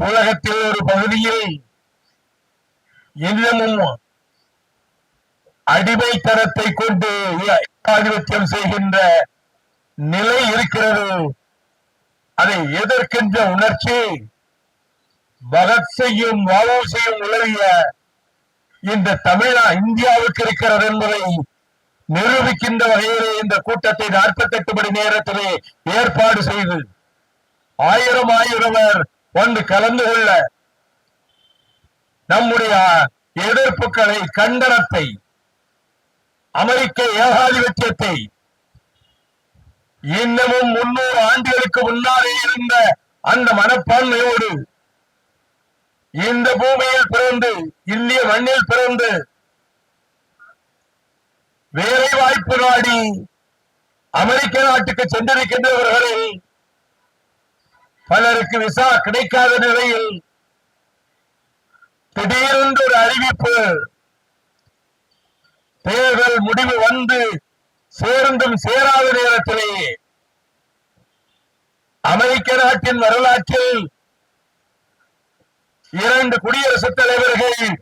உலகத்தில் ஒரு பகுதியில் இன்னமும் அடிமைத்தனத்தை கொண்டு ஆதிபத்தியம் செய்கின்ற நிலை இருக்கிறது. அதை எதிர்க்கின்ற உணர்ச்சி பகத்சிங்கும் வஉசியும் உலவிய இந்த இந்தியாவுக்கு இருக்கிறது என்பதை நிரூபிக்கின்ற வகையிலே இந்த கூட்டத்தை 48 மணி நேரத்திலே ஏற்பாடு செய்து ஆயிரம் வந்து கலந்து கொள்ள நம்முடைய எதிர்ப்புகளை, கண்டனத்தை, அமெரிக்க ஏகாதிபத்தியத்தை இன்னமும் 300 ஆண்டுகளுக்கு முன்னாலே இருந்த அந்த மனப்பான்மையோடு இந்த பூமியில் பிறந்து, இந்திய மண்ணில் பிறந்து வேலை வாய்ப்பு நாடி அமெரிக்க நாட்டுக்கு சென்றிருக்கின்றவர்களில் பலருக்கு விசா கிடைக்காத நிலையில் திடீரென்று ஒரு அறிவிப்பு, தேர்தல் முடிவு வந்து சேர்ந்தும் சேராத நேரத்திலேயே அமெரிக்க நாட்டின் வரலாற்றில் 2 குடியரசுத் தலைவர்கள்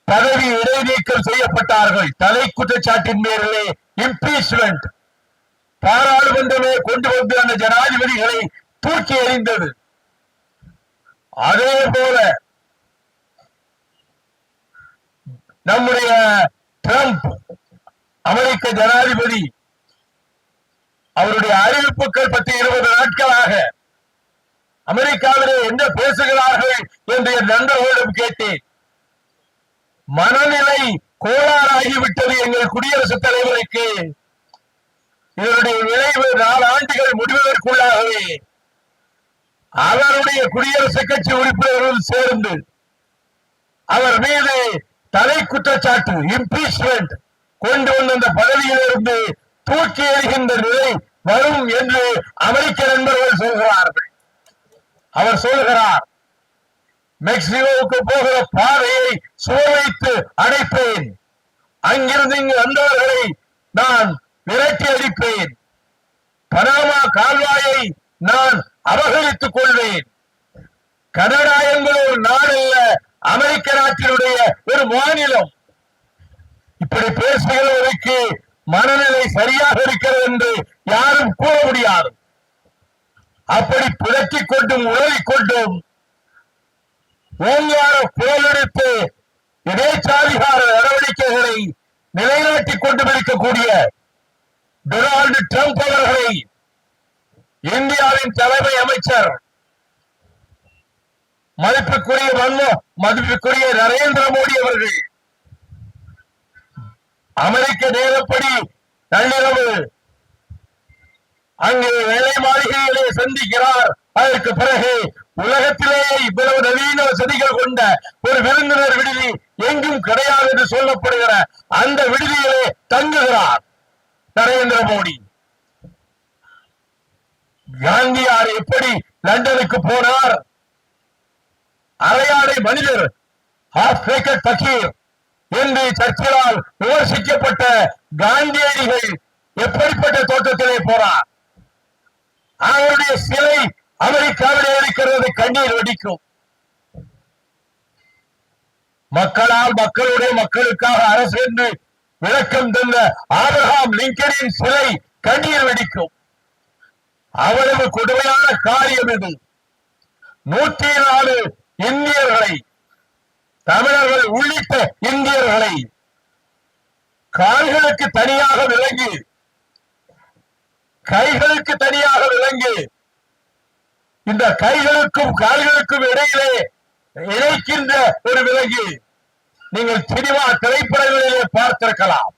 பதவி இடைநீக்கம் செய்யப்பட்டார்கள். தலை குற்றச்சாட்டின் பேரிலே இம்பீச்மென்ட். பாராளுமன்றமே கொண்டு வந்து அந்த ஜனாதிபதிகளை தூக்கி எறிந்தது. அதே போல நம்முடைய ட்ரம்ப் அமெரிக்க ஜனாதிபதி அவருடைய அறிவிப்புகள் பற்றி 20 நாட்களாக அமெரிக்காவிலே என்ன பேசுகிறார்கள் என்று என் நண்பர்களிடம் கேட்டேன். மனநிலை கோளாறாகிவிட்டது எங்கள் குடியரசுத் தலைவருக்கு. இதனுடைய விளைவு 4 ஆண்டுகள் முடிவதற்குள்ளாகவே அவருடைய குடியரசுக் கட்சி உறுப்பினர்கள் சேர்ந்து அவர் மீது தலை குற்றச்சாட்டு, இம்பீச்மென்ட் கொண்டு வந்து அந்த பதவியிலிருந்து தூக்கி எறிகின்ற நிலை வரும் என்று அமெரிக்க நண்பர்கள் சொல்கிறார்கள். அவர் சொல்கிறார், மெக்சிகோவுக்கு போகிற பாதையை சுவைத்து அடைப்பேன், அங்கிருந்து இங்கு வந்தவர்களை நான் விரட்டி அடிப்பேன், பனாமா கால்வாயை நான் அபகரித்துக் கொள்வேன். கனடா என்பது ஒரு நாடு அல்ல, அமெரிக்க நாட்டினுடைய ஒரு மாநிலம். இப்படி பேசுகிறவருக்கு மனநிலை சரியாக இருக்கிறது என்று யாரும் கூற முடியாது. அப்படி புரட்டிக் கொண்டும் உளறிக்கொண்டும் ஓங்கார போலெடுத்து இடைச்சாதிகார நடவடிக்கைகளை நிலைநாட்டிக் கொண்டிருக்கக்கூடிய டொனால்டு ட்ரம்ப் அவர்களை இந்தியாவின் தலைமை அமைச்சர் மதிப்புக்குரிய நரேந்திர மோடி அவர்கள் அமெரிக்க நேரப்படி நள்ளிரவு அங்கு வெள்ளை மாளிகையிலே சந்திக்கிறார். அதற்கு பிறகு உலகத்திலேயே இவ்வளவு நவீன வசதிகள் கொண்ட ஒரு விருந்தினர் விடுதி எங்கும் கிடையாது என்று சொல்லப்படுகிற அந்த விடுதியிலே தங்குகிறார் நரேந்திர மோடி. காந்தியார் எப்படி லண்டனுக்கு போனார்? அரையாடை மனிதர், பகீர் என்று சர்ச்சிலால் விமர்சிக்கப்பட்ட காந்தியடிகள் எப்படிப்பட்ட தோற்றத்திலே போறார்? அவருடைய சிலை அமெரிக்காவிலே இருக்கிறது, கண்ணீர் வெடிக்கும். மக்களால், மக்களுடைய மக்களுக்காக அரசு என்று விளக்கம் தந்த ஆபிரகாம் லிங்கனின் சிலை கண்ணீர் வெடிக்கும். அவ்வளவு கொடுமையான காரியம் இது. 104 இந்தியர்களை, தமிழர்கள் உள்ளிட்ட இந்தியர்களை கால்களுக்கு தனியாக விலங்கு, கைகளுக்கு தனியாக விலங்கு, இந்த கைகளுக்கும் கால்களுக்கும் இடையிலே இணைக்கின்ற ஒரு விலங்கு நீங்கள் சினிமா திரைப்படங்களிலே பார்த்திருக்கலாம்.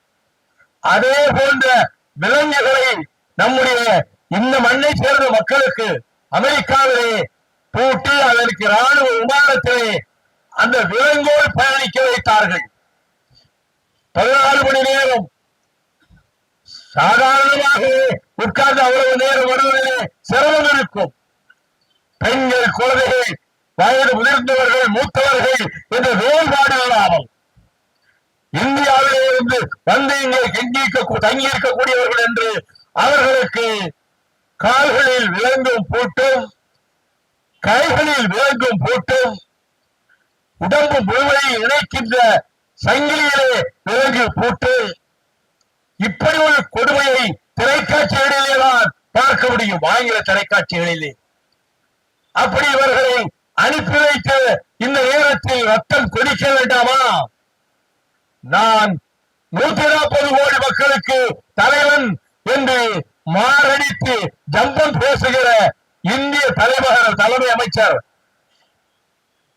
அதே போன்ற விலங்குகளை நம்முடைய இந்த மண்ணை சேர்ந்த மக்களுக்கு அமெரிக்காவிலே பூட்டி அதற்கு ராணுவ விமானத்திலே அந்த விலங்கோடு பயணிக்க வைத்தார்கள். 14 மணி நேரம் சாதாரணமாக உட்கார்ந்து அவ்வளவு நேரம் வருவதிலே சிரமம் இருக்கும். பெண்கள், குழந்தைகள், வயது முதிர்ந்தவர்கள், மூத்தவர்கள் என்ற வேறுபாடு இல்லாமல் இந்தியாவிலே இருந்து வந்து இங்கே தங்கி இருக்கக்கூடியவர்கள் என்று அவர்களுக்கு கால்களில் விலங்கும் பூட்டும் கைகளில் விலங்கும் போட்டும் உடம்பு முழுவதையும் இணைக்கின்ற சங்கிலியிலே விலங்கு போட்டு இப்படி ஒரு கொடுமையை திரைக்காட்சிகளிலே தான் பார்க்க முடியும், ஆங்கில திரைக்காட்சிகளிலே. அப்படி இவர்களை அனுப்பி வைத்து இந்த நேரத்தில் ரத்தம் கொதிக்க வேண்டாமா? நான் 140 கோடி மக்களுக்கு தலைவன் என்று மாரடித்து ஜம்பம் பேசுகிற இந்திய தலைமை அமைச்சர்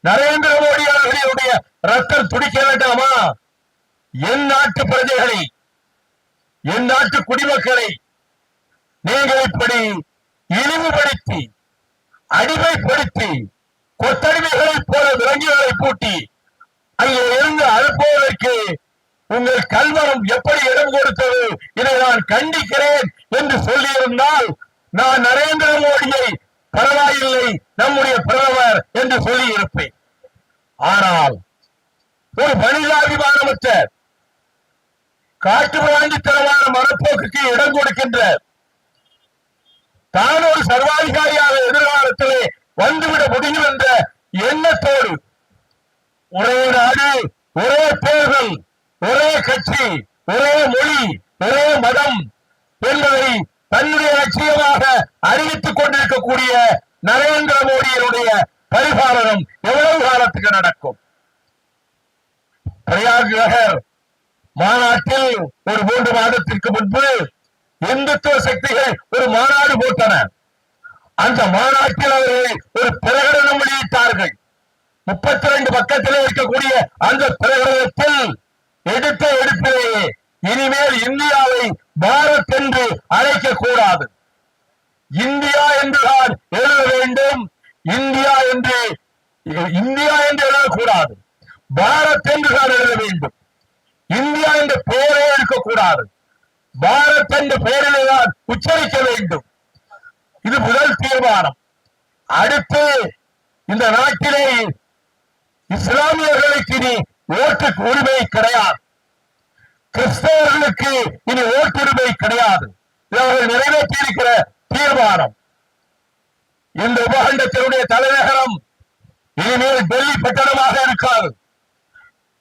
நரேந்திர மோடி அவர்களுடைய ரத்தம் துடிக்க வேண்டாமா? என் நாட்டு பிரஜைகளை, என் நாட்டு குடிமக்களை நீங்கள் இப்படி இழிவுபடுத்தி அடிமைப்படுத்தி கொத்தடிமைகளைப் போல விலங்குகளை பூட்டி அங்கே இருந்து அனுப்புவதற்கு உங்கள் கல்வரம் எப்படி இடம் கொடுத்தது? இதை நான் கண்டிக்கிறேன் என்று சொல்லியிருந்தால் நான் நரேந்திர மோடியை பரவாயில்லை நம்முடைய பிரதமர் என்று சொல்லி இருப்பேன். ஆனால் ஒரு மனிதாபிமானமற்ற காட்டுமிராண்டித்தனமான மனப்போக்குக்கு இடம் கொடுக்கின்ற, தான் ஒரு சர்வாதிகாரியாக எதிர்காலத்திலே வந்துவிட முடியும் என்ற எண்ணத்தோடு ஒரே நாடு, ஒரே தேர்தல், ஒரே கட்சி, ஒரே மொழி, ஒரே மதம் என்பதை தன்னுடைய லட்சியமாக அறிவித்துக் கொண்டிருக்கக்கூடிய நரேந்திர மோடியினுடைய பரிபாலனம் எவ்வளவு காலத்துக்கு நடக்கும்? பிரயாக் நகர் மாநாட்டில் ஒரு 3 மாதத்திற்கு முன்பு இந்துத்துவ சக்திகள் ஒரு மாநாடு போட்டன. அந்த மாநாட்டில் அவர்கள் ஒரு பிரகடனம் வெளியிட்டார்கள். 32 பக்கத்திலே இருக்கக்கூடிய அந்த பிரகடனத்தில் எடுத்த எடுப்பிலேயே இனிமேல் இந்தியாவை பாரத் என்று அழைக்க கூடாது, இந்தியா என்றுதான் எழுத வேண்டும், இந்தியா என்று எழுதக்கூடாது, பாரத் என்றுதான் எழுத வேண்டும், இந்தியா என்ற பெயரே இருக்கக்கூடாது, பாரத் என்ற பெயரிலே தான் உச்சரிக்க வேண்டும். இது முதல் தீர்மானம். அடுத்து இந்த நாட்டிலே இஸ்லாமியர்களுக்கு இனி ஓட்டுக்கு உரிமை கிடையாது, கிறிஸ்தவர்களுக்கு இனி ஓட்டுரிமை கிடையாது. அவர்கள் நிறைவேற்றியிருக்கிற தீர்மானம். இந்த உபகண்டத்தினுடைய தலைநகரம் இனிமேல் டெல்லி பட்டணமாக இருக்காது,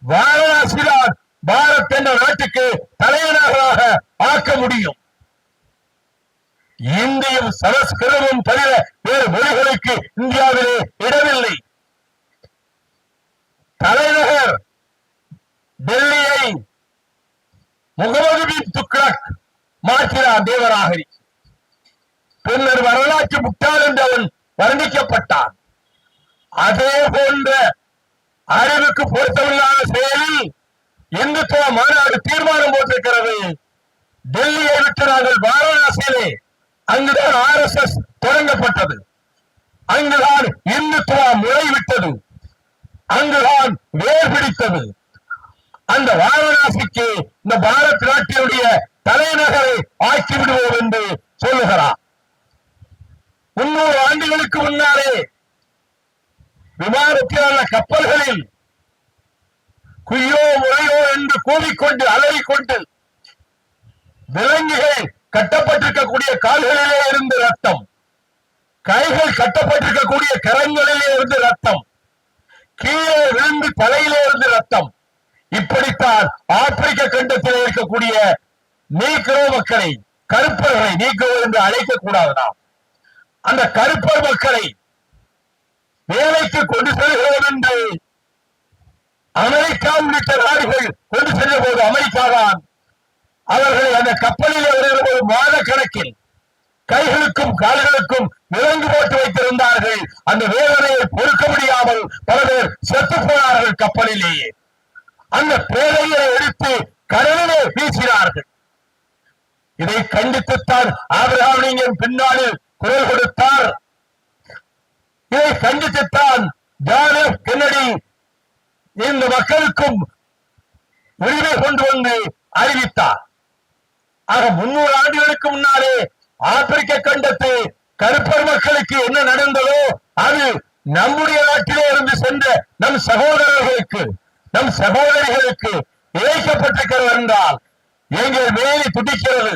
வாரணாசிதான் பாரத் என்ற நாட்டுக்கு தலைநகராக ஆக்க முடியும். இந்தியும் சமஸ்கிருதமும் தவிர வேறு மொழிகளுக்கு இந்தியாவிலே இடமில்லை. தலைநகர் டெல்லியை முகமது பின் துக்ளக் மாற்றினார் தேவநாகரி. பின்னர் வரலாற்று முட்டாள் என்று அவன் வர்ணிக்கப்பட்டான். அதே போன்ற அறிவுக்கு பொருத்தமில்லாத செயலில் இந்துத்துவ மாநாடு தீர்மானம் போட்டிருக்கிறது. டெல்லியை விட்டு நாங்கள் வாரணாசியிலே, அங்குதான் RSS தொடங்கப்பட்டது, அங்குதான் இந்துத்துவ முளைவிட்டது, அங்குதான் வேர் பிடித்தது. அந்த வாரணாசிக்கு இந்த பாரத் நாட்டினுடைய தலைநகரை ஆக்கிவிடுவோம் என்று சொல்லுகிறார். 300 ஆண்டுகளுக்கு முன்னாலே விமானத்திலான கப்பல்களில் குய்யோ முறையோ என்று கூவிக்கொண்டு அலறிக்கொண்டு விலங்குகள் கட்டப்பட்டிருக்கக்கூடிய கால்களிலே இருந்து ரத்தம், கைகள் கட்டப்பட்டிருக்கக்கூடிய கரங்களிலே இருந்து ரத்தம், கீழே விழுந்து தலையிலே இருந்து ரத்தம். இப்படித்தான் ஆப்பிரிக்க கண்டத்தில் இருக்கக்கூடிய நீக்ரோ மக்களை, கருப்பர்களை நீக்ரோ என்று அழைக்க கூடாது. நாம் அந்த கருப்பர் மக்களை வேலைக்கு கொண்டு செல்கிறோம் என்று அமெரிக்கா உள்ளிட்ட நாடுகள் கொண்டு சென்ற போது அமெரிக்கா தான் அவர்களை அந்த கப்பலில் வருகிற மாத கணக்கில் கைகளுக்கும் கால்களுக்கும் விலங்கு போட்டு வைத்திருந்தார்கள். அந்த வேதனையை பொறுக்க முடியாமல் பல பேர் செத்து போனார்கள் கப்பலிலேயே. அந்த பேரையை எடுத்து கடலிலே வீசினார்கள். இதை கண்டித்துத்தான் ஆபிரகாம் லிங்கன் பின்னாளில் குரல் கொடுத்தார். இதை கண்டித்துத்தான் ஜான் எஃப் கென்னடி இந்த மக்களுக்கும் உரிமை கொண்டு வந்து அறிவித்தார். ஆக 300 ஆண்டுகளுக்கு முன்னாலே ஆப்பிரிக்க கண்டத்து கருப்பர் மக்களுக்கு என்ன நடந்ததோ அது நம்முடைய நாட்டிலே இருந்து சென்ற நம் சகோதரர்களுக்கு, நம் சகோதரிகளுக்கு இழைக்கப்பட்டிருக்கிறது என்றால் எங்கள் மேலே துடிக்கிறது.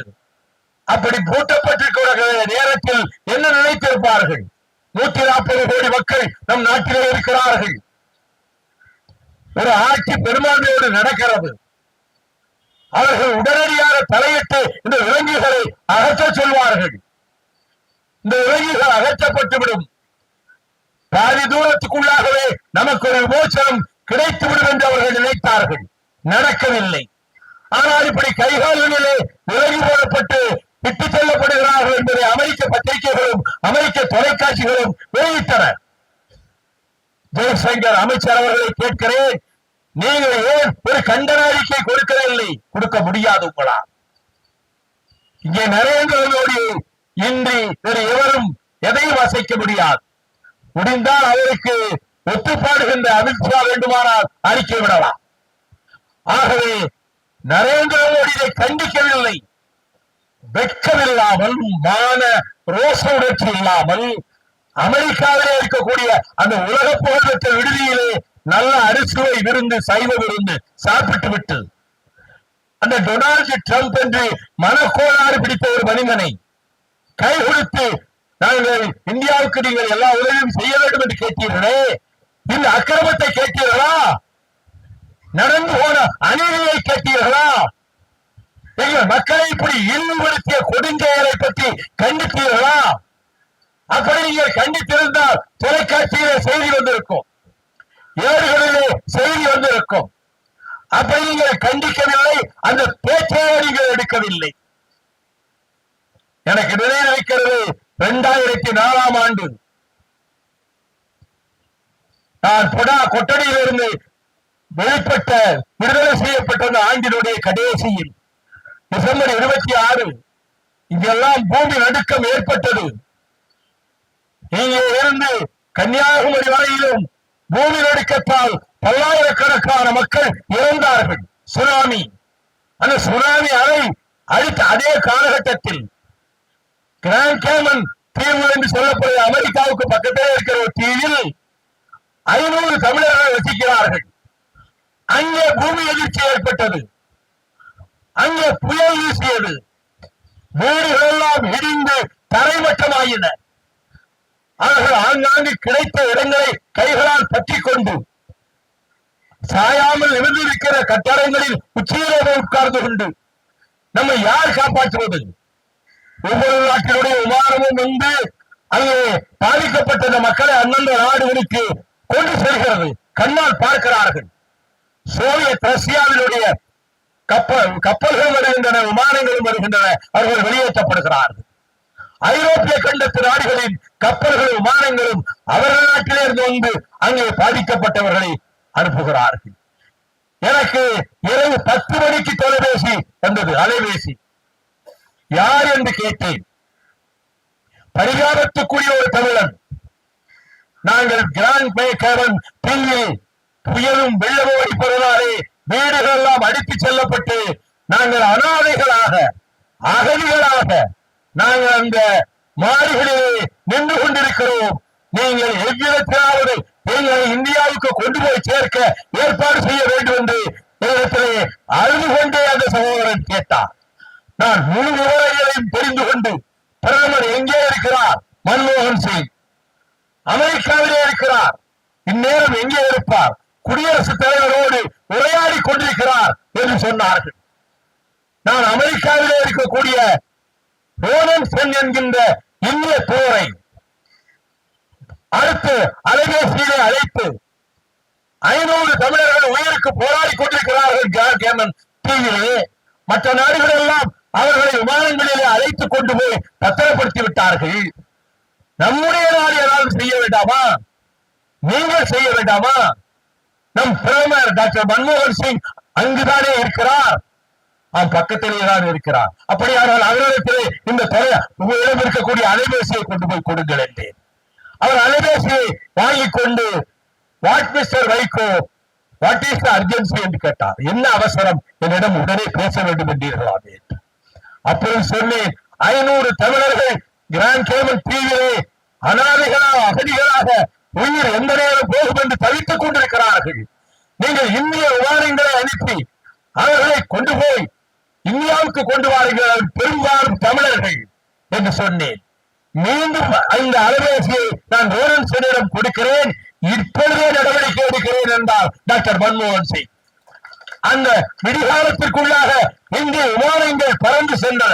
அப்படி பூட்டப்பட்டிருக்கிற நேரத்தில் என்ன நினைத்திருப்பார்கள்? 140 கோடி மக்கள் நம் நாட்டிலே இருக்கிறார்கள். ஒரு ஆட்சி பெரும்பான்மையோடு நடக்கிறது. அவர்கள் உடனடியாக தலையிட்டு இந்த விலங்குகளை அகற்ற சொல்வார்கள். இந்த விலங்குகள் அகற்றப்பட்டுவிடும். பாதி தூரத்துக்குள்ளாகவே நமக்கு ஒரு விமோசனம் கிடைத்துவிடும் என்று அவர்கள் நினைத்தார்கள். நடக்கவில்லை. ஆனால் இப்படி கைகால்களிலே விலகி போடப்பட்டு விட்டுச் செல்லப்படுகிறார்கள் என்பதை அமெரிக்க பத்திரிகைகளும் அமெரிக்க தொலைக்காட்சிகளும் வெளியிட்டன. ஜெய்சங்கர் அமைச்சர் அவர்களை கேட்கிறேன், நீங்கள் ஏன் ஒரு கண்டன அறிக்கை கொடுக்கவில்லை? கொடுக்க முடியாது உங்களால். இங்கே நரேந்திர மோடி இன்றி வேறு எவரும் எதையும் அசைக்க முடியாது. முடிந்தால் அவருக்கு ஒத்துப்பாடுகின்ற அமித்ஷா வேண்டுமானால் அறிக்கை விடலாம். ஆகவே நரேந்திர மோடி இதை கண்டிக்கவில்லை. வெட்கமில்லாமல், மான ரோச உணர்ச்சி இல்லாமல் அமெரிக்காவிலே இருக்கக்கூடிய அந்த உலக புகழ்பெற்ற விடுதியிலே நல்ல அறுசுவை விருந்து, சைவ விருந்து சாப்பிட்டு விட்டு அந்த டொனால்டு டிரம்ப் என்று மனக்கோளாறு பிடித்த ஒரு மனிதனை கை கொடுத்து நாங்கள் இந்தியாவுக்கு நீங்கள் எல்லா உதவியும் செய்ய வேண்டும் என்று கேட்டீர்களே, இந்த அக்கிரமத்தை கேட்டீர்களா? நடந்து போன அநீதியை கேட்டீர்களா? எங்கள் மக்களை இப்படி இழிவுபடுத்திய கொடுஞ்செயலை பற்றி கண்டித்தீர்களா? அப்படி நீங்கள் கண்டித்திருந்தால் தொலைக்காட்சியிலே செய்தி வந்திருக்கும், ஏடுகளிலே செய்தி வந்திருக்கும். அப்படி நீங்கள் கண்டிக்கவில்லை, அந்த பேச்சையை நீங்கள் எடுக்கவில்லை. எனக்கு நினைவிருக்கிறது, 2004ஆம் ஆண்டு நான் கொட்டடியிலிருந்து வெளிப்பட்ட விடுதலை செய்யப்பட்ட அந்த ஆண்டினுடைய கடைசியில் டிசம்பர் 26 இங்கெல்லாம் பூமி நடுக்கம் ஏற்பட்டது. இங்கே இருந்து கன்னியாகுமரி வரையிலும் பூமி நடுக்கத்தால் பல்லாயிரக்கணக்கான மக்கள் இறந்தார்கள். சுனாமி, அந்த சுனாமி அலை அடித்த அதே காலகட்டத்தில் கிராண்ட் கேமன் தீவு என்று சொல்லப்படுகிற அமெரிக்காவுக்கு பக்கத்திலே இருக்கிற ஒரு தீவில் 500 தமிழர்கள் வசிக்கிறார்கள். அங்கே பூமி எதிர்ச்சி ஏற்பட்டது. அங்கே புயல் வீசியது. வீடுகள் எல்லாம் இடிந்து தரைமட்டமாயின. அவர்கள் ஆங்காங்கு கிடைத்த இடங்களை கைகளால் பற்றி கொண்டு சாயாமல் நிமிர்ந்திருக்கிற கட்டடங்களில் உச்சியிலே உட்கார்ந்து கொண்டு நம்மை யார் காப்பாற்றுவது? ஒவ்வொரு நாட்டினுடைய விமானமும் வந்து அங்கே பாதிக்கப்பட்ட மக்களை அந்தந்த நாடுகளுக்கு கொண்டு செல்கிறது. கண்ணால் பார்க்கிறார்கள். சோவியத் ரஷ்யாவினுடைய கப்பல்கள் வருகின்றன, விமானங்களும் வருகின்றன. அவர்கள் வெளியேற்றப்படுகிறார்கள். ஐரோப்பிய கண்டத்து நாடுகளின் கப்பல்களும் விமானங்களும் அவர்கள் நாட்டிலே இருந்து வந்து அங்கே பாதிக்கப்பட்டவர்களை அனுப்புகிறார்கள். எனக்கு இரவு 10 மணிக்கு தொலைபேசி வந்தது, அலைபேசி. யார் என்று கேட்டேன். பரிகாரத்துக்குரிய ஒரு தமிழன். நாங்கள் கிராண்ட் கேமன் தீவில் புயலும் வெள்ளமும் அடிப்பதனாலே வீடுகள் எல்லாம் அடித்து செல்லப்பட்டு நாங்கள் அனாதைகளாக, அகதிகளாக நாங்கள் அந்த மாடுகளிலே நின்று கொண்டிருக்கிறோம். நீங்கள் எவ்விதத்திலாவது எங்களை இந்தியாவுக்கு கொண்டு போய் சேர்க்க ஏற்பாடு செய்ய வேண்டும் என்று இடத்திலே அழுது கொண்டே அந்த சகோதரன் கேட்டார். நான் முழு விவரங்களையும் தெரிந்து கொண்டு, பிரதமர் எங்கே இருக்கிறார்? மன்மோகன் சிங் அமெரிக்காவிலே இருக்கிறார். இந்நேரம் எங்கே இருப்பார்? குடியரசுத் தலைவரோடு உரையாடி கொண்டிருக்கிறார் என்று சொன்னார்கள். நான் அமெரிக்காவிலே இருக்கக்கூடிய ரோனன் சென் என்கின்ற இந்திய போரை அடுத்து அலைபேசியிலே அழைத்து 500 தமிழர்கள் உயிருக்கு போராடி கொண்டிருக்கிறார்கள் கேமன் தீவிலே. மற்ற நாடுகள் எல்லாம் அவர்களை விமானங்களிலே அழைத்துக் கொண்டு போய் பத்திரப்படுத்தி விட்டார்கள். நம்முடைய நாடு ஏதாவது செய்ய வேண்டாமா? நீங்கள் செய்ய வேண்டாமா? நம் பிரதமர் டாக்டர் மன்மோகன் சிங் அங்குதானே இருக்கிறார், பக்கத்திலே தான் இருக்கிறார். அப்படியானால் அவரிடத்திலே இந்த உங்களிடம் இருக்கக்கூடிய அலைபேசியை கொண்டு போய் கொடுங்கள் என்றேன். அவர் அலைபேசியை வாங்கிக் கொண்டு what mister Vaiko, what is the urgency என்று கேட்டார். என்ன அவசரம்? என்னிடம் உடனே பேச வேண்டும் என்றீர்களாமே என்று. அப்போது சொன்னேன், 500 தமிழர்கள் கிராண்ட் கேமன் தீவிலே அனாதைகளாக, அகதிகளாக உயிர் எந்த நேரம் போகும் என்று தவித்துக் கொண்டிருக்கிறார்கள். நீங்கள் இந்திய விமானங்களை அனுப்பி அவர்களை கொண்டு போய் இந்தியாவுக்கு கொண்டு வாருங்கள், பெரும்பாலும் தமிழர்கள் என்று சொன்னேன். மீண்டும் இந்த அலைபேசியை நான் ரோரன்சனிடம் கொடுக்கிறேன், இப்பொழுதே நடவடிக்கை எடுக்கிறேன் என்றார் டாக்டர் மன்மோகன் சிங். அந்த விடிகாலத்திற்குள்ளாக இந்திய விமானங்கள் பறந்து சென்றன.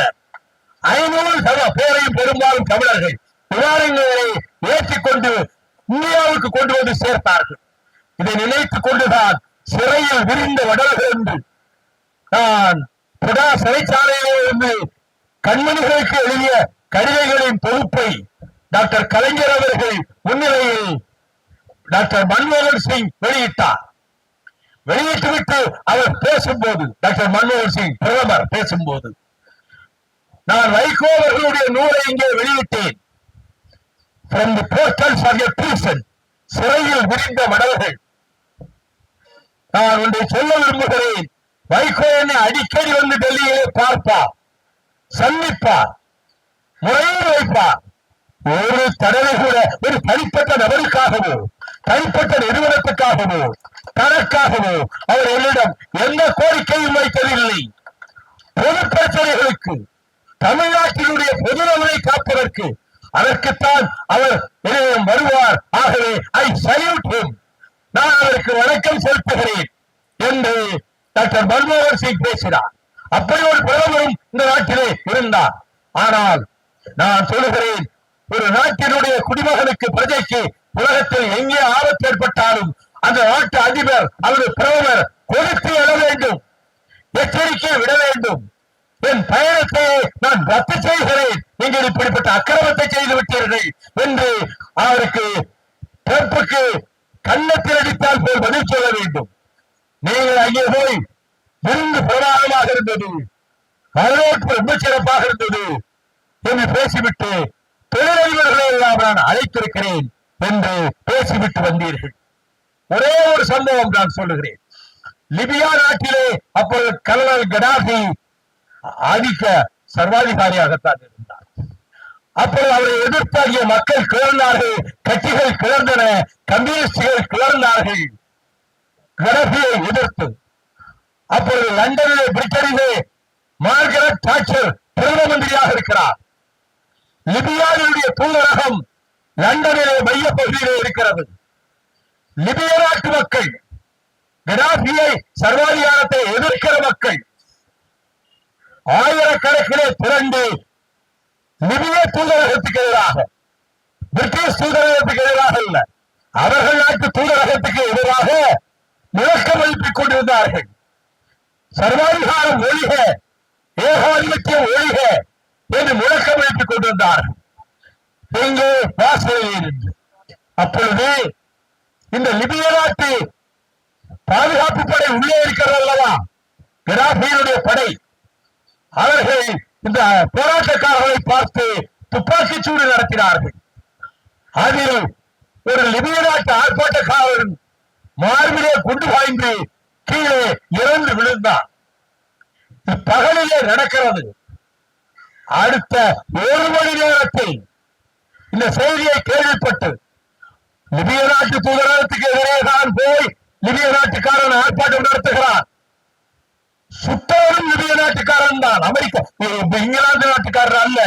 500 பேரையும் பெரும்பாலும் தமிழர்கள் விமானங்களை ஏற்றிக்கொண்டு இந்தியாவுக்கு கொண்டு வந்து சேர்த்தார்கள். இதை நினைத்துக் கொண்டுதான் சிறையில் விரிந்த வடல்கள் என்று நான் சிறைச்சாலையிலே இருந்து கண்மணிகளுக்கு எழுதிய கடிதங்களின் தொகுப்பை டாக்டர் கலைஞர் அவர்கள் முன்னிலையில் டாக்டர் மன்மோகன் சிங் வெளியிட்டார். வெளியிட்டுவிட்டு அவர் பேசும்போது, டாக்டர் மன்மோகன் சிங் பிரதமர் பேசும்போது, நான் வைகோ அவர்களுடைய நூலை இங்கே வெளியிட்டேன். From the portals of your prison, சிறையில் விரிந்த மடல்கள். நான் ஒன்றை சொல்ல விரும்புகிறேன். வைகோ என்னை அடிக்கடி வந்து டெல்லியிலே பார்ப்பார், சந்திப்பார், முறையில் வைப்பார். ஒரு தடவை கூட ஒரு தனிப்பட்ட நபருக்காகவோ தனிப்பட்ட நிறுவனத்துக்காகவோ தனக்காகவோ அவர் என்னிடம் எந்த கோரிக்கையும் வைத்ததில்லை. பொது பிரச்சனைகளுக்கு, தமிழ்நாட்டினுடைய பொதுநலனை காப்பதற்கு, அதற்குத்தான் அவர் என்னிடம் வருவார். ஆகவே ஐ சல்யூட் ஹிம், நான் அவருக்கு வணக்கம் செலுத்துகிறேன் என்று டாக்டர் மன்மோகன் சிங் பேசினார். அப்படி ஒரு பிரதமரும் இந்த நாட்டிலே இருந்தார். ஆனால் நான் சொல்லுகிறேன், ஒரு நாட்டினுடைய குடிமகனுக்கு, பிரஜைக்கு உலகத்தில் எங்கே ஆபத்து ஏற்பட்டாலும் அந்த நாட்டு அதிபர் அல்லது பிரதமர் கொடுத்து எழ வேண்டும், எச்சரிக்கை விட வேண்டும். என் பயணத்தை நான் ரத்து செய்கிறேன், நீங்கள் இப்படிப்பட்ட அக்கிரமத்தை செய்து விட்டீர்கள் என்று அவருக்கு ட்ரம்புக்கு கன்னத்தில் அடித்தால் போல் பதில் சொல்ல வேண்டும். நீங்கள் அங்கே போய் விருந்து பிரமாணமாக இருந்தது, வரவேற்பு ரொம்ப சிறப்பாக இருந்தது என்று பேசிவிட்டு தொழிலதிபர்களை எல்லாம் நான் அழைத்திருக்கிறேன் என்று பேசிவிட்டு வந்தீர்கள். ஒரே ஒரு சம்பவம் நான் சொல்லுகிறேன். லிபியா நாட்டிலே அப்போது கர்னல் கடாஃபி ஆதிக்க சர்வாதிகாரியாகத்தான் இருந்தார். அப்போது அவரை எதிர்த்தாகிய மக்கள் கிளர்ந்தார்கள், கட்சிகள் கிளர்ந்தன, கம்யூனிஸ்டுகள் கிளர்ந்தார்கள் கடாஃபியை எதிர்த்து. அப்பொழுது லண்டனிலே, பிரிட்டனிலே மார்கரெட் தாட்சர் பிரதம மந்திரியாக இருக்கிறார். லிபியாவினுடைய தூதரகம் லண்டனிலே மைய பகுதியிலே இருக்கிறது. லிபிய நாட்டு மக்கள், கடாஃபியை சர்வாதிகாரத்தை எதிர்க்கிற மக்கள் ஆயிரக்கணக்கிலே திரண்டு லிபிய தூதரகத்துக்கு எதிராக, பிரிட்டிஷ் தூதரகத்துக்கு எதிராக அல்ல, அவர்கள் நாட்டு தூதரகத்துக்கு எதிராக முழக்கம் எழுப்பிக் கொண்டிருந்தார்கள். சர்வாதிகாரம் ஒழிக, ஏகாதிபத்தியம் ஒழிக என்று முழக்கம் எழுப்பிக் கொண்டிருந்தார்கள். எங்கே? வாசலில் இருந்து. அப்பொழுது இந்த லிபிய நாட்டு பாதுகாப்பு படை உள்ளே இருக்கிறது அல்லவா, கடாஃபியினுடைய படை, அவர்கள் இந்த போராட்டக்காரர்களை பார்த்து துப்பாக்கி சூடு நடத்தினார்கள். அதில் ஒரு லிபிய நாட்டு ஆர்ப்பாட்டக்காரன் மார்பிலே குண்டு பாய்ந்து கீழே இறந்து விழுந்தார். பகலிலே நடக்கிறது. அடுத்த 1 மணி நேரத்தில் இந்த செய்தியை கேள்விப்பட்டு லிபிய நாட்டு தூதரகத்துக்கு எதிரே தான் போய் லிபிய நாட்டுக்காரன் ஆர்ப்பாட்டம் நடத்துகிறார். சுத்தவரும் லிபிய நாட்டுக்காரன் தான், அமெரிக்கா இங்கிலாந்து நாட்டுக்காரர் அல்ல.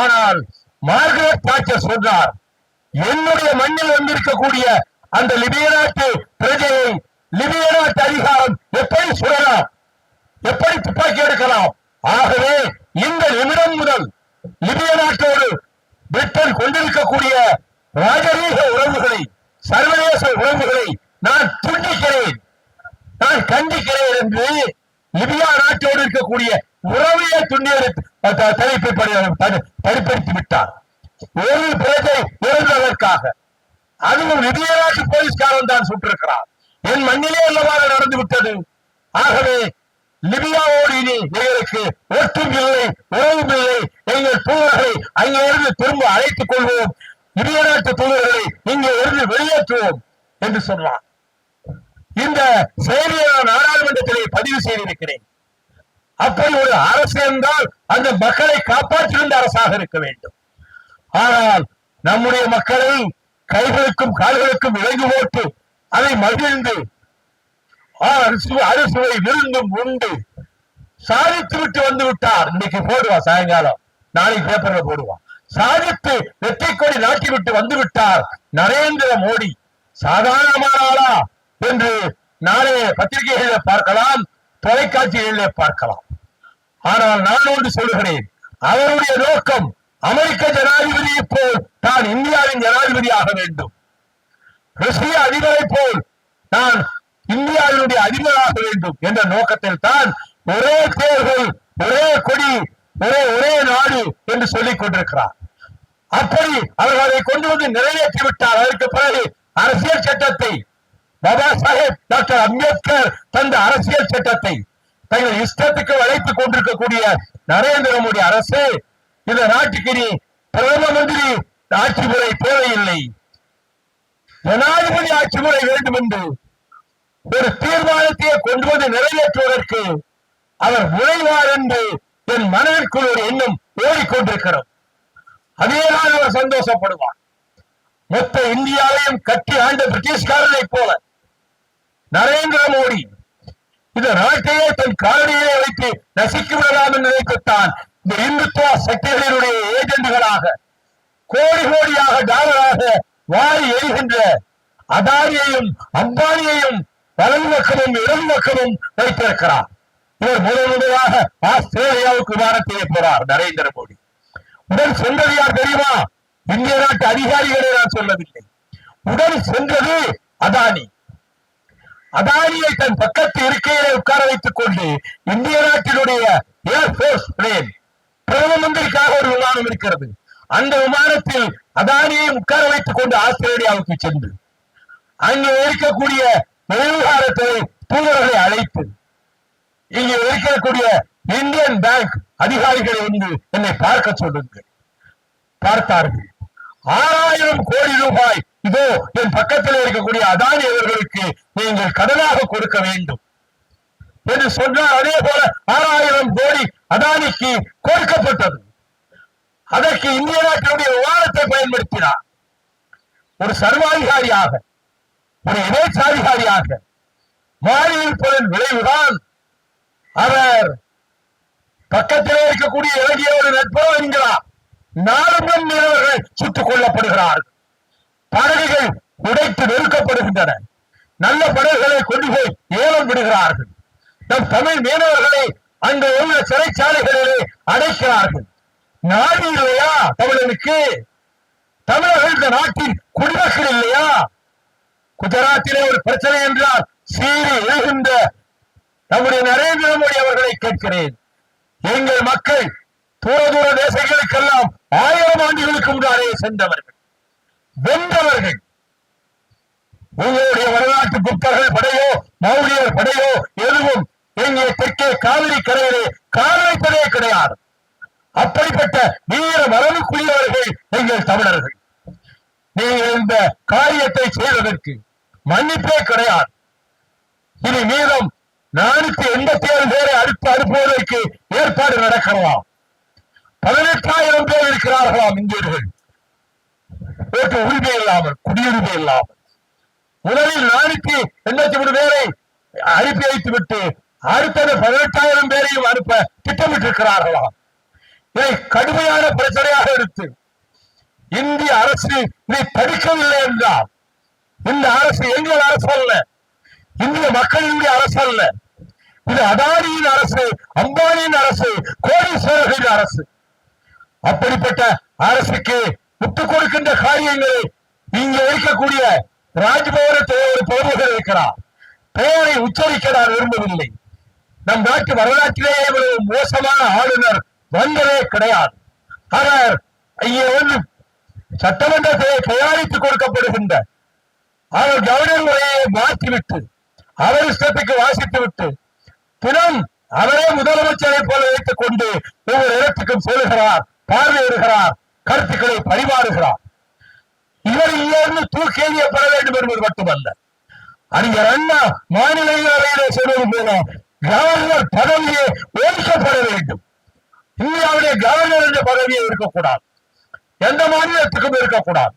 ஆனால் மார்கரெட் தாட்சர் சொன்னார், என்னுடைய மண்ணில் வந்திருக்கக்கூடிய அந்த லிபிய நாட்டு பிரஜையை லிபிய நாட்டு அதிகாரம் எப்படி சுடலாம், எப்படி துப்பாக்கி எடுக்கலாம்? ஆகவே இந்த நிமிடம் முதல் லிபிய நாட்டோடு பிரிட்டன் கொண்டிருக்கக்கூடிய ராஜரீக உறவுகளை, சர்வதேச உறவுகளை நான் துண்டிக்கிறேன், நான் கண்டிக்கிறேன் என்று லிபியா நாட்டோடு இருக்கக்கூடிய உறவையை தடுப்படுத்தி விட்டார். ஒரு பிரஜை இறந்ததற்காக, அதுவும் லிபிய நாட்டு போலீஸ்காரன் தான் சுட்டிருக்கிறார். என் மண்ணிலே அல்லவாறு நடந்து விட்டது. ஆகவே லிபியாவோடு இனி எங்களுக்கு ஒற்றும் இல்லை, உறவும் இல்லை. எங்கள் தூதர்களை அங்கே இருந்து திரும்ப அழைத்துக் கொள்வோம், லிபிய நாட்டு தூதர்களை இங்கே இருந்து வெளியேற்றுவோம் என்று சொன்னார். இந்த செய்தியை நான் நாடாளுமன்றத்திலே பதிவு செய்திருக்கிறேன். அப்படி ஒரு அரசு என்றால் அந்த மக்களை காப்பாற்றுகின்ற அரசாக இருக்க வேண்டும். ஆனால் நம்முடைய மக்களை கைகளுக்கும் கால்களுக்கும் விலங்கு போட்டு அதை மகிழ்ந்து அறுசுவை விருந்தும் உண்டு சாதித்து விட்டு வந்து விட்டார். இன்னைக்கு போடுவா, சாயங்காலம் நாளைக்கு பேப்பர்ல போடுவான். சாதித்து வெற்றி கொடி நாட்டிவிட்டு வந்துவிட்டார் நரேந்திர மோடி. சாதாரணமான ஆளா என்று நாளே பத்திரிகைகளிலே பார்க்கலாம், தொலைக்காட்சிகளிலே பார்க்கலாம். ஆனால் நான் ஒன்று சொல்கிறேன், அவருடைய நோக்கம் அமெரிக்க ஜனாதிபதியை போல் தான் இந்தியாவின் ஜனாதிபதியாக வேண்டும், ரஷ்ய அதிபரை போல் நான் இந்தியாவினுடைய அதிபராக வேண்டும் என்ற நோக்கத்தில் தான் ஒரே தேர்தல், ஒரே கொடி, ஒரே நாடு என்று சொல்லிக் கொண்டிருக்கிறார். அப்படி அவர்கள் அதை கொண்டு வந்து நிறைவேற்றிவிட்டார். அதற்கு பிறகு அரசியல் சட்டத்தை, பாபா சாஹேப் டாக்டர் அம்பேத்கர் தந்த அரசியல் சட்டத்தை தங்கள் இஷ்டத்துக்கு வளைத்துக் கொண்டிருக்கக்கூடிய நரேந்திர மோடி அரசு இந்த நாட்டுக்கு இனி பிரதம மந்திரி ஆட்சி முறை தேவையில்லை, ஜனாதிபதி ஆட்சி முறை வேண்டும் என்று ஒரு தீர்மானத்தை கொண்டு வந்து நிறைவேற்றுவதற்கு அவர் முனைவார் என்று என் மனதிற்குள் ஒரு எண்ணம் ஓடிக்கொண்டிருக்கிறது. அதேதான் அவர் சந்தோஷப்படுவார். மொத்த இந்தியாவையும் கட்டி ஆண்ட பிரிட்டிஷ்காரனை போல நரேந்திர மோடி இந்த நாட்டையே தன் காலடியிலே வைத்து நசிக்க விடலாம் என்று நினைத்துத்தான் இந்த இந்துத்துவ சக்திகளினுடைய ஏஜெண்டுகளாக கோடி கோடியாக டாலராக வாரி எரிகின்ற அதானியையும் அம்பானியையும் வலது பக்கமும் இடது பக்கமும் வைத்திருக்கிறார். இவர் முதலாக ஆஸ்திரேலியாவுக்கு விமானத்திலே போறார் நரேந்திர மோடி. உடன் சென்றது யார் தெரியுமா? இந்திய நாட்டு அதிகாரிகளை நான் சொல்லவில்லை. உடன் சென்றது அதானி. அதானியை தன் பக்கத்து இருக்கையிலே உட்கார வைத்துக் கொண்டு இந்திய நாட்டினுடைய ஏர்போர்ஸ் பிளேன், பிரதம மந்திரிக்காக ஒரு விமானம் இருக்கிறது, அந்த விமானத்தில் அதானியை உட்கார வைத்துக் கொண்டு ஆஸ்திரேலியாவுக்கு சென்று அங்கே இருக்கக்கூடிய வெளிவிவகாரத்துறை தூதர்களை அழைத்து இங்கே இருக்கக்கூடிய இந்தியன் பேங்க் அதிகாரிகளை வந்து என்னை பார்க்க சொல்லுங்கள். பார்த்தார்கள். 6000 கோடி ரூபாய் இதோ என் பக்கத்தில் இருக்கக்கூடிய அதானி அவர்களுக்கு நீங்கள் கடனாக கொடுக்க வேண்டும் என்று சொன்னார். அதே போல 6000 கோடி அதானிக்கு கொடுக்கப்பட்டது. அதற்கு இந்திய நாட்டினுடைய விமானத்தை பயன்படுத்தினார். ஒரு சர்வாதிகாரியாக, ஒரு இணைச்சாதிகாரியாக மாறியிருப்பதன் விளைவுதான் அவர் பக்கத்திலே இருக்கக்கூடிய இலங்கைய ஒரு நட்போ என்கிறார். 4 மீனவர்கள் சுட்டுக் கொல்லப்படுகிறார்கள். படகுகள் உடைத்து நெருக்கப்படுகின்றன. நல்ல படகுகளை கொண்டு போய் ஏலம் விடுகிறார்கள். நம் தமிழ் மீனவர்களை அங்கு உள்ள சிறைச்சாலைகளிலே அடைக்கிறார்கள். நாடு இல்லையா தமிழனுக்கு? தமிழர்கள் இந்த நாட்டின் குடிமக்கள் இல்லையா? குஜராத்திலே ஒரு பிரச்சனை என்றால் சீறி எழுகின்ற நம்முடைய நரேந்திர மோடி அவர்களை கேட்கிறேன். எங்கள் மக்கள் தூர தேசங்களுக்கெல்லாம் 1000 ஆண்டுகளுக்கு முன்னாலே சென்றவர்கள், வென்றவர்கள். உங்களுடைய வரலாற்று புத்தர்கள் படையோ மௌரியர் படையோ எதுவும் எங்கே தெற்கே காவிரி கரையிலே கால் வைப்பதே கிடையாது. அப்படிப்பட்ட வீர மரபுக்குரியவர்கள் எங்கள் தமிழர்கள். நீங்கள் இந்த காரியத்தை செய்வதற்கு மன்னிப்பே கிடையாது. இனி மீதம் 487 பேரை அனுப்புவதற்கு ஏற்பாடு நடக்கலாம். 18,000 பேர் இருக்கிறார்களாம் இந்தியர்கள், ஓட்டு உரிமை இல்லாமல், குடியுரிமை இல்லாமல். முதலில் 483 பேரை அனுப்பி வைத்து விட்டு அடுத்தது 18,000 பேரையும் அனுப்ப திட்டமிட்டிருக்கிறார்களாம். இதை கடுமையான பிரச்சனையாக எடுத்து இந்திய அரசு இதை தடுக்கவில்லை என்றால் இந்த அரசு எங்கள் அரசு அல்ல, இந்திய மக்களினுடைய அரசு அல்ல. இது அதானியின் அரசு, அம்பானியின் அரசு, கோடீஸ்வரர்களின் அரசு. அப்படிப்பட்ட அரசுக்கு முட்டுக் கொடுக்கின்ற காரியங்களை இங்கே இருக்கக்கூடிய ராஜ்பவனத்தில் ஒரு பிரமுகர் இருக்கிறார். பெயரை உச்சரிக்க நான் விரும்பவில்லை. நம் நாட்டு வரலாற்றிலேயே இவ்வளவு மோசமான ஆளுநர் வந்ததே கிடையாது. அவர் இங்கே வந்து சட்டமன்றத்தை தயாரித்துக் கொடுக்கப்படுகின்ற அவர் கவர்னர் உரையை மாற்றிவிட்டு அவர் இஷ்டத்துக்கு வாசித்து விட்டு தினம் அவரே முதலமைச்சரை போல வைத்துக் கொண்டு ஒவ்வொரு இடத்துக்கும் செல்கிறார், பார்வையிடுகிறார், கருத்துக்களை பரிமாறுகிறார். இவர் இங்கிருந்து தூக்கி எறியப்பட வேண்டும் என்பது மட்டுமல்ல, அறிஞர் அண்ணா மாநிலங்களவையிலே சொல்வது போல கவர்னர் பதவியே ஒழிக்கப்பட வேண்டும். இந்தியாவுடைய கவர்னர் என்ற பதவியே இருக்கக்கூடாது, எந்த மாநிலத்துக்கும் இருக்கக்கூடாது.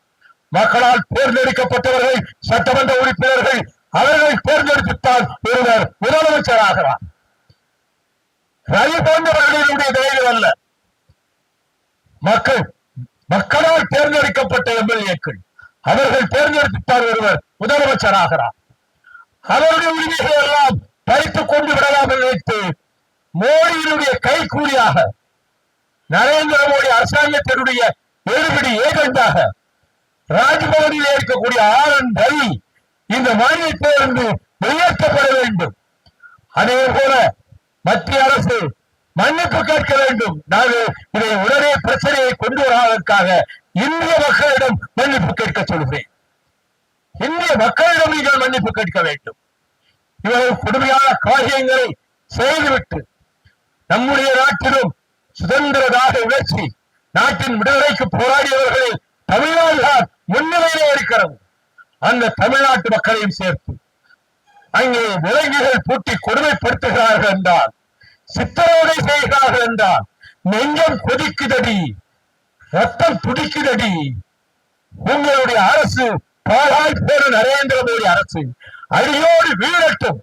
மக்களால் தேர்ந்தெடுக்கப்பட்டவர்கள் சட்டமன்ற உறுப்பினர்கள், அவர்களை தேர்ந்தெடுத்துத்தான் ஒருவர் முதலமைச்சராகிறார். ரவி போன்றவர்களுடைய தயவு அல்ல. மக்கள் மக்களால் தேர்ந்தெடுக்கப்பட்ட எம்எல்ஏக்கள். அவர்கள் தேர்ந்தெடுத்தார் ஒருவர் முதலமைச்சராகிறார். அவருடைய உரிமைகளை எல்லாம் பறித்துக் கொண்டு விடலாம் என்று நினைத்து மோடியினுடைய கைக்கூலியாக நரேந்திர மோடி அரசாங்கத்தினுடைய எடுபடி ஏஜெண்டாக ராஜ்பவனில் இருக்கக்கூடிய ஆர்.என். ரவி இந்த மாநிலத்திலிருந்து வெளியேற்றப்பட வேண்டும். அதே போல மத்திய அரசு மன்னிப்பு கேட்க வேண்டும். நாங்கள் இதை உடனே பிரச்சனையை கொண்டு வருவதற்காக இந்திய மக்களிடம் மன்னிப்பு கேட்க சொல்கிறேன். இந்திய மக்களிடம் நீங்கள் மன்னிப்பு கேட்க வேண்டும். இவர்கள் கொடுமையான காரியங்களை செய்துவிட்டு நம்முடைய நாட்டிலும் சுதந்திரதாக உழைச்சி நாட்டின் விடுதலைக்கு போராடியவர்களில் தமிழ்நாடுதான் முன்னிலையிலே இருக்கிறது. அந்த தமிழ்நாட்டு மக்களையும் சேர்த்து அங்கே விலங்குகள் பூட்டி கொடுமைப்படுத்துகிறார்கள் என்றால், சித்திரவதை செய்கிறார்கள் என்றால் நெஞ்சம் கொதிக்குதடி, ரத்தம் துடிக்குதடி. உங்களுடைய அரசு பாழாய் போன நரேந்திர மோடி அரசு அடியோடு வீழட்டும்.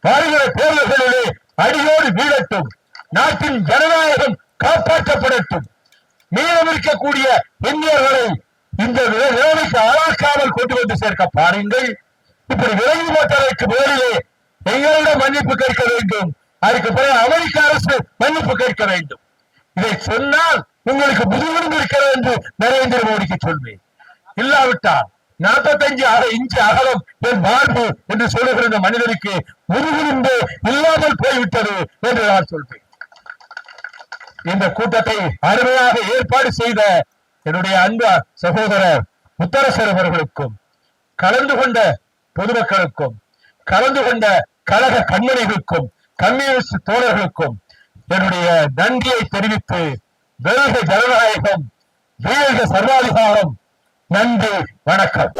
வருகிற தேர்தல்களிலே அடியோடு வீழட்டும். நாட்டின் ஜனநாயகம் காப்பாற்றப்படட்டும். மீதம் இருக்கக்கூடிய இந்தியர்களை இந்த நிலைமைக்கு ஆளாக்காமல் கொண்டு வந்து சேர்க்க பாருங்கள். இப்படி விலகி போட்டதற்கு பேரிலே எங்களிடம் மன்னிப்பு கேட்க வேண்டும். அதுக்கு பிறகு அமெரிக்க அரசு மன்னிப்பு கேட்க வேண்டும். இதை சொன்னால் உங்களுக்கு முதுகுறும்பு இருக்கிறது என்று நரேந்திர மோடிக்கு சொல்வேன். இல்லாவிட்டால் 45 இன்ச்சு அகலம் என் வாழ்வு என்று சொல்லுகிற இந்த மனிதனுக்கு முதுகுறும்பு இல்லாமல் போய்விட்டது என்று நான் சொல்வேன். இந்த கூட்டத்தை அருமையாக ஏற்பாடு செய்த என்னுடைய அன்பு சகோதரர் முத்தரசர் அவர்களுக்கும், கலந்து கொண்ட பொதுமக்களுக்கும், கலந்து கொண்ட கழக கண்மணிகளுக்கும், கம்யூனிஸ்ட் தோழர்களுக்கும் என்னுடைய நன்றியை தெரிவித்து, வெல்க ஜனநாயகம், வீழ்க சர்வாதிகாரம். நன்றி, வணக்கம்.